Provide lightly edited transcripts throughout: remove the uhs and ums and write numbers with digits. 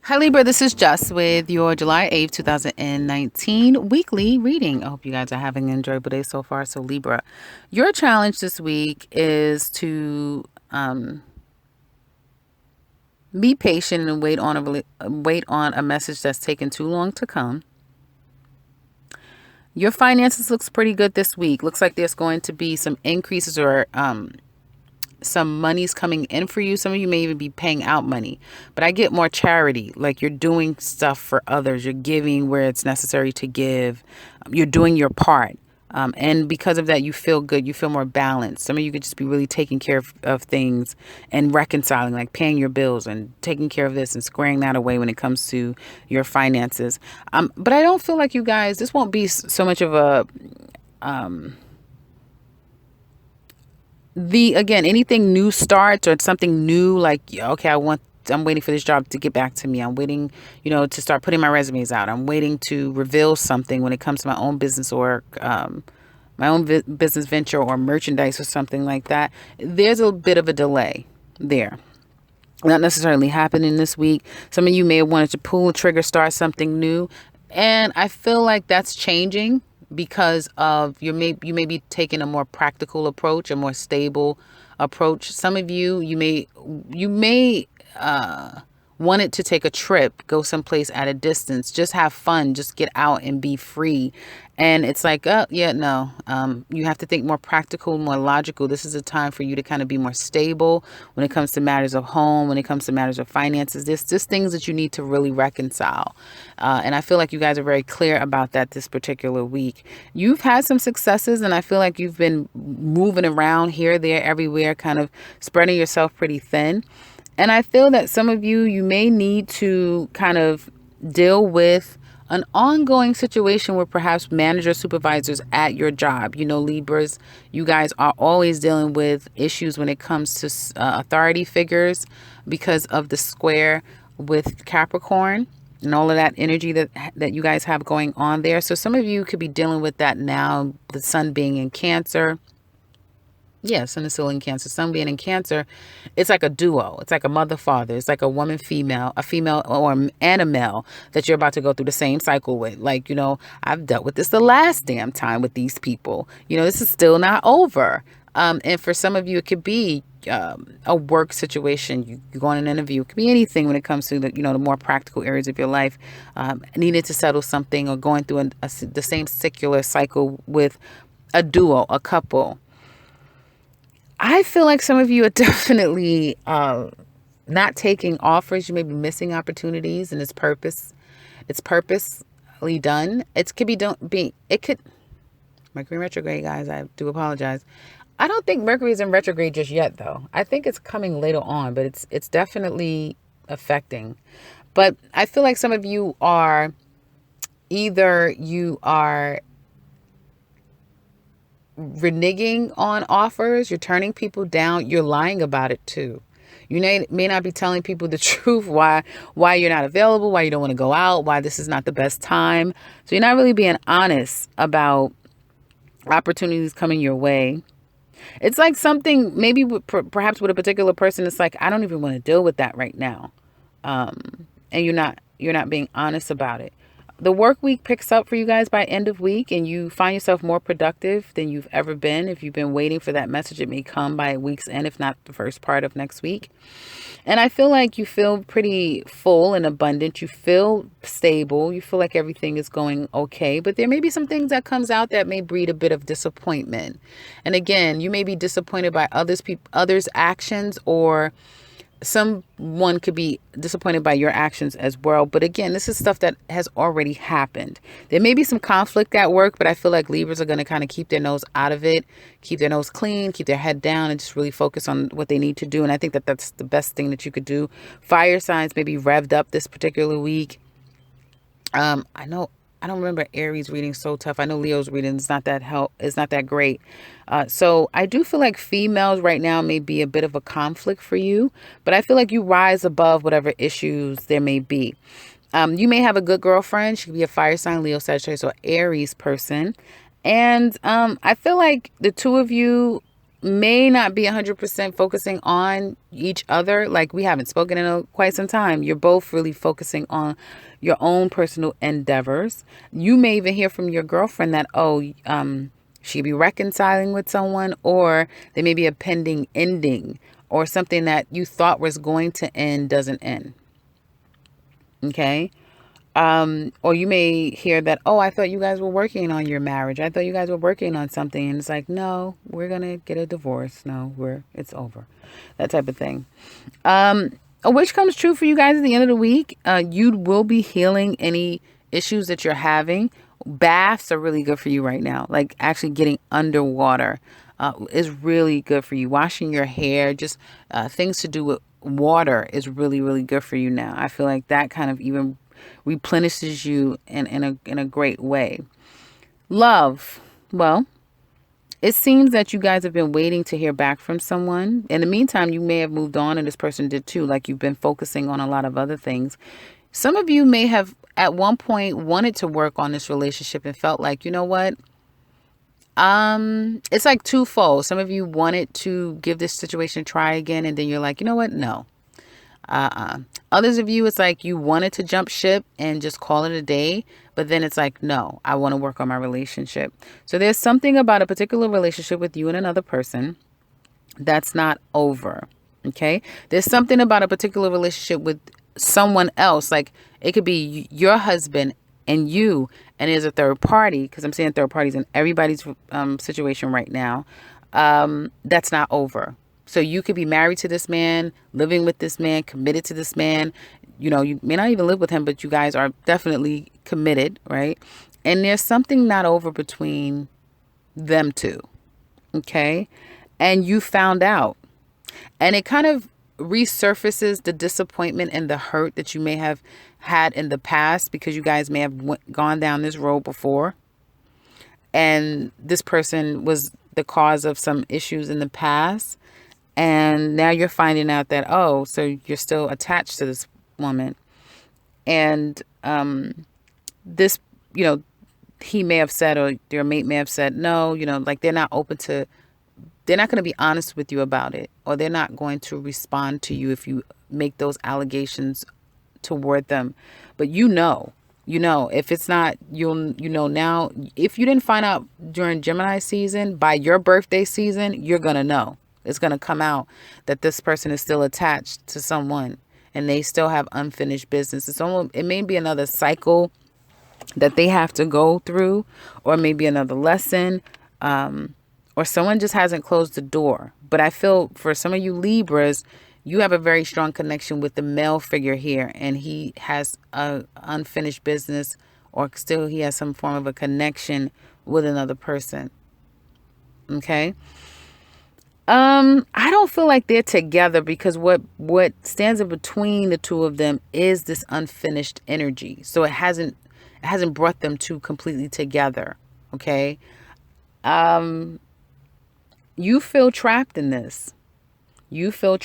Hi Libra, this is Jess with your July 8th, 2019 weekly reading. I hope you guys are having an enjoyable day so far. So Libra, your challenge this week is to be patient and wait on a message that's taken too long to come. Your finances looks pretty good this week. Looks like there's going to be some increases or some money's coming in for you. Some of you may even be paying out money, but I get more charity. Like you're doing stuff for others. You're giving where it's necessary to give. You're doing your part. And because of that, you feel good. You feel more balanced. Some of you could just be really taking care of things and reconciling, like paying your bills and taking care of this and squaring that away when it comes to your finances. But I don't feel like you guys, this won't be so much of a, anything new starts or something new, like, okay, I'm waiting for this job to get back to me. I'm waiting, to start putting my resumes out. I'm waiting to reveal something when it comes to my own business or my own business venture or merchandise or something like that. There's a bit of a delay there. Not necessarily happening this week. Some of you may have wanted to pull the trigger, start something new. And I feel like that's changing because of you may be taking a more practical approach, a more stable approach. Some of you may wanted to take a trip, go someplace at a distance, just have fun, just get out and be free. And it's like, oh yeah, no, you have to think more practical, more logical. This is a time for you to kind of be more stable when it comes to matters of home, when it comes to matters of finances. There's just things that you need to really reconcile. And I feel like you guys are very clear about that this particular week. You've had some successes, and I feel like you've been moving around here, there, everywhere, kind of spreading yourself pretty thin. And I feel that some of you may need to kind of deal with an ongoing situation where perhaps managers, supervisors at your job, Libras, you guys are always dealing with issues when it comes to authority figures because of the square with Capricorn and all of that energy that you guys have going on there. So some of you could be dealing with that now, the sun being in Cancer. Yeah, sun is still in Cancer. Sun being in Cancer, it's like a duo. It's like a mother, father. It's like a woman, female, a female and a male that you're about to go through the same cycle with. Like, I've dealt with this the last damn time with these people. This is still not over. And for some of you, it could be a work situation. You go on an interview. It could be anything when it comes to the more practical areas of your life. Needed to settle something or going through the same secular cycle with a duo, a couple. I feel like some of you are definitely not taking offers. You may be missing opportunities, and it's purposely done. It could Mercury retrograde, guys. I do apologize. I don't think Mercury is in retrograde just yet, though. I think it's coming later on, but it's definitely affecting. But I feel like some of you are reneging on offers, you're turning people down, you're lying about it too. You may not be telling people the truth, why you're not available, why you don't want to go out, why this is not the best time. So you're not really being honest about opportunities coming your way. It's like something maybe perhaps with a particular person, it's like, I don't even want to deal with that right now. And you're not being honest about it. The work week picks up for you guys by end of week, and you find yourself more productive than you've ever been. If you've been waiting for that message, it may come by week's end, if not the first part of next week. And I feel like you feel pretty full and abundant. You feel stable. You feel like everything is going okay. But there may be some things that comes out that may breed a bit of disappointment. And again, you may be disappointed by others' actions, or someone could be disappointed by your actions as well. But again, this is stuff that has already happened. There may be some conflict at work, but I feel like Libras are going to kind of keep their nose out of it, keep their nose clean, keep their head down, and just really focus on what they need to do. And I think that that's the best thing that you could do. Fire signs may be revved up this particular week. I don't remember Aries reading so tough. I know Leo's reading is not that great. So I do feel like females right now may be a bit of a conflict for you, but I feel like you rise above whatever issues there may be. You may have a good girlfriend. She could be a fire sign, Leo, Sagittarius, or Aries person. And I feel like the two of you may not be 100% focusing on each other. Like, we haven't spoken in quite some time. You're both really focusing on your own personal endeavors. You may even hear from your girlfriend that, she'd be reconciling with someone, or there may be a pending ending, or something that you thought was going to end doesn't end. Okay. Or you may hear that, oh, I thought you guys were working on your marriage. I thought you guys were working on something. And it's like, no, we're going to get a divorce. No, it's over. That type of thing. Which comes true for you guys at the end of the week. You will be healing any issues that you're having. Baths are really good for you right now. Like, actually getting underwater is really good for you. Washing your hair, just things to do with water is really, really good for you now. I feel like that kind of even replenishes you in a great way. Love. Well, it seems that you guys have been waiting to hear back from someone. In the meantime, you may have moved on, and this person did too. Like, you've been focusing on a lot of other things. Some of you may have at one point wanted to work on this relationship and felt like, you know what? It's like twofold. Some of you wanted to give this situation a try again, and then you're like, you know what? No. Others of you, it's like you wanted to jump ship and just call it a day, but then it's like, no, I want to work on my relationship. So there's something about a particular relationship with you and another person that's not over. Okay. There's something about a particular relationship with someone else. Like, it could be your husband and you, and there's a third party, because I'm saying third parties in everybody's situation right now. That's not over. So you could be married to this man, living with this man, committed to this man. You know, you may not even live with him, but you guys are definitely committed, right? And there's something not over between them two, okay? And you found out. And it kind of resurfaces the disappointment and the hurt that you may have had in the past, because you guys may have gone down this road before. And this person was the cause of some issues in the past. And now you're finding out that, oh, so you're still attached to this woman. And this, he may have said, or your mate may have said, no, like, they're not going to be honest with you about it, or they're not going to respond to you if you make those allegations toward them. But if it's not, now, if you didn't find out during Gemini season, by your birthday season, you're going to know. It's going to come out that this person is still attached to someone, and they still have unfinished business. It may be another cycle that they have to go through, or maybe another lesson, or someone just hasn't closed the door. But I feel for some of you Libras, you have a very strong connection with the male figure here, and he has a unfinished business, or still he has some form of a connection with another person. Okay. I don't feel like they're together, because what stands in between the two of them is this unfinished energy. So it hasn't brought them two completely together. Okay. You feel trapped in this. You feel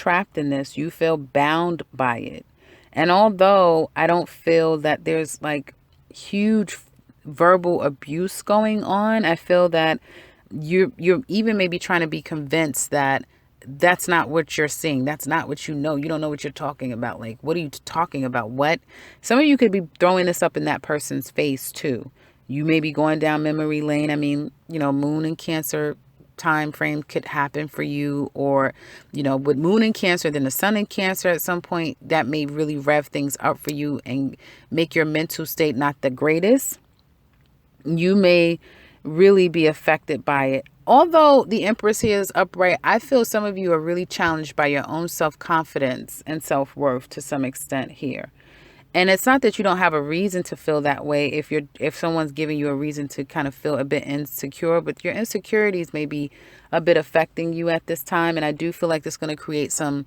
bound by it. And although I don't feel that there's like huge verbal abuse going on, I feel that you're even maybe trying to be convinced that that's not what you're seeing. That's not what you know. You don't know what you're talking about. Like, what are you talking about? What? Some of you could be throwing this up in that person's face too. You may be going down memory lane. I mean, Moon and Cancer time frame could happen for you, or, with Moon in Cancer, then the Sun in Cancer at some point, that may really rev things up for you and make your mental state not the greatest. You may really be affected by it. Although the Empress here is upright, I feel some of you are really challenged by your own self-confidence and self-worth to some extent here. And it's not that you don't have a reason to feel that way if someone's giving you a reason to kind of feel a bit insecure, but your insecurities may be a bit affecting you at this time. And I do feel like it's going to create some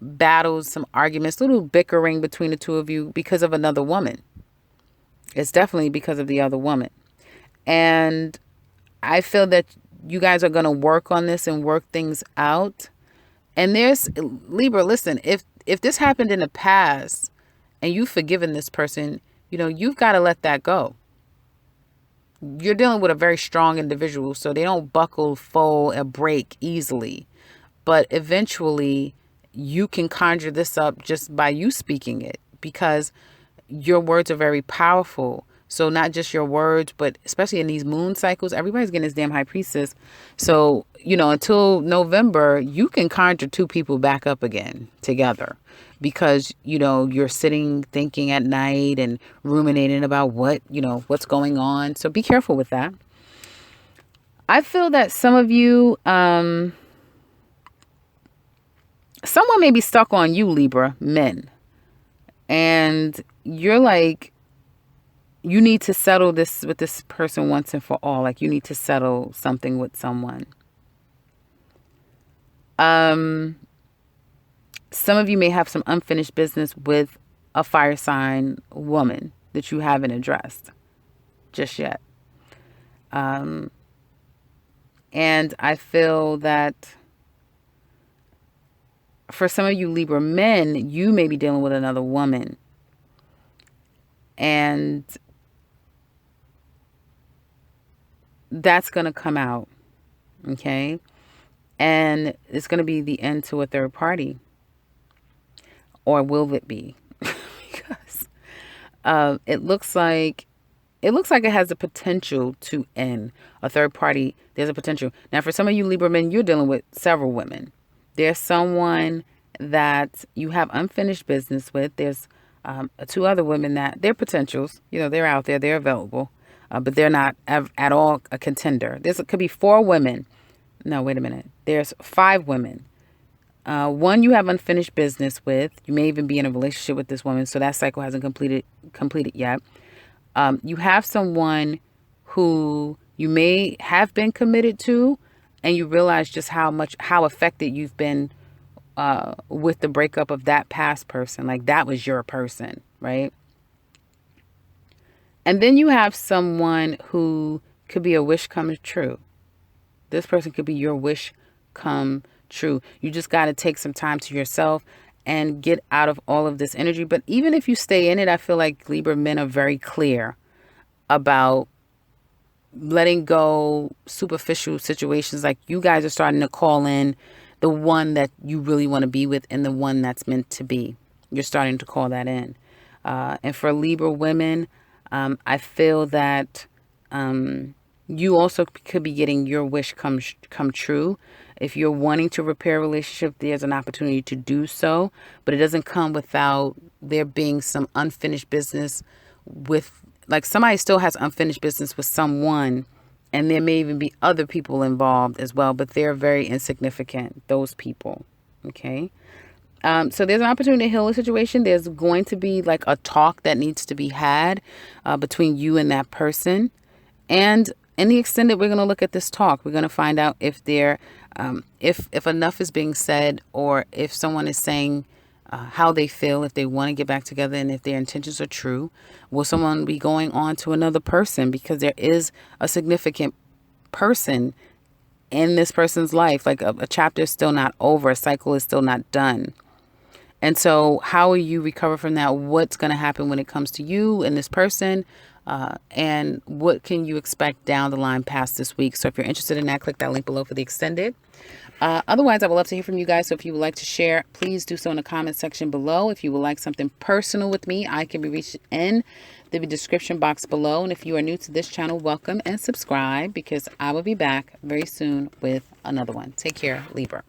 battles, some arguments, little bickering between the two of you because of another woman. It's definitely because of the other woman. And I feel that you guys are going to work on this and work things out. And there's, Libra, listen, if this happened in the past and you've forgiven this person, you've got to let that go. you're dealing with a very strong individual, so they don't buckle, fold, or break easily. But eventually, you can conjure this up just by you speaking it, because your words are very powerful. So not just your words, but especially in these moon cycles, everybody's getting this damn high priestess. So, until November, you can conjure two people back up again together, because, you're sitting thinking at night and ruminating about what's going on. So be careful with that. I feel that some of you, someone may be stuck on you, Libra men. And you're like, you need to settle this with this person once and for all. Like, you need to settle something with someone. Some of you may have some unfinished business with a fire sign woman that you haven't addressed just yet. And I feel that for some of you Libra men, you may be dealing with another woman. And that's going to come out. Okay? And it's going to be the end to a third party. Or will it be? Because it looks like it has the potential to end. A third party, there's a potential. Now, for some of you Libra men, you're dealing with several women. There's someone that you have unfinished business with. There's two other women that they're potentials. They're out there, they're available, but they're not at all a contender. It could be 4 women. No, wait a minute. There's 5 women. One you have unfinished business with. You may even be in a relationship with this woman, so that cycle hasn't completed yet. You have someone who you may have been committed to, and you realize just how affected you've been with the breakup of that past person. Like, that was your person, right? And then you have someone who could be a wish come true. This person could be your wish come true. You just got to take some time to yourself and get out of all of this energy. But even if you stay in it, I feel like Libra men are very clear about letting go superficial situations. Like, you guys are starting to call in the one that you really want to be with and the one that's meant to be. You're starting to call that in. And for Libra women, I feel that you also could be getting your wish come true. If you're wanting to repair a relationship, there's an opportunity to do so, but it doesn't come without there being some unfinished business with, like, somebody still has unfinished business with someone, and there may even be other people involved as well, but they're very insignificant, those people. Okay. So there's an opportunity to heal a situation. There's going to be like a talk that needs to be had between you and that person. And in the extended, we're going to look at this talk. We're going to find out if if enough is being said, or if someone is saying how they feel, if they want to get back together, and if their intentions are true. Will someone be going on to another person? Because there is a significant person in this person's life. Like, a chapter is still not over. A cycle is still not done. And so how will you recover from that? What's going to happen when it comes to you and this person? And what can you expect down the line past this week? So if you're interested in that, click that link below for the extended. Otherwise, I would love to hear from you guys. So if you would like to share, please do so in the comment section below. If you would like something personal with me, I can be reached in the description box below. And if you are new to this channel, welcome and subscribe, because I will be back very soon with another one. Take care, Libra.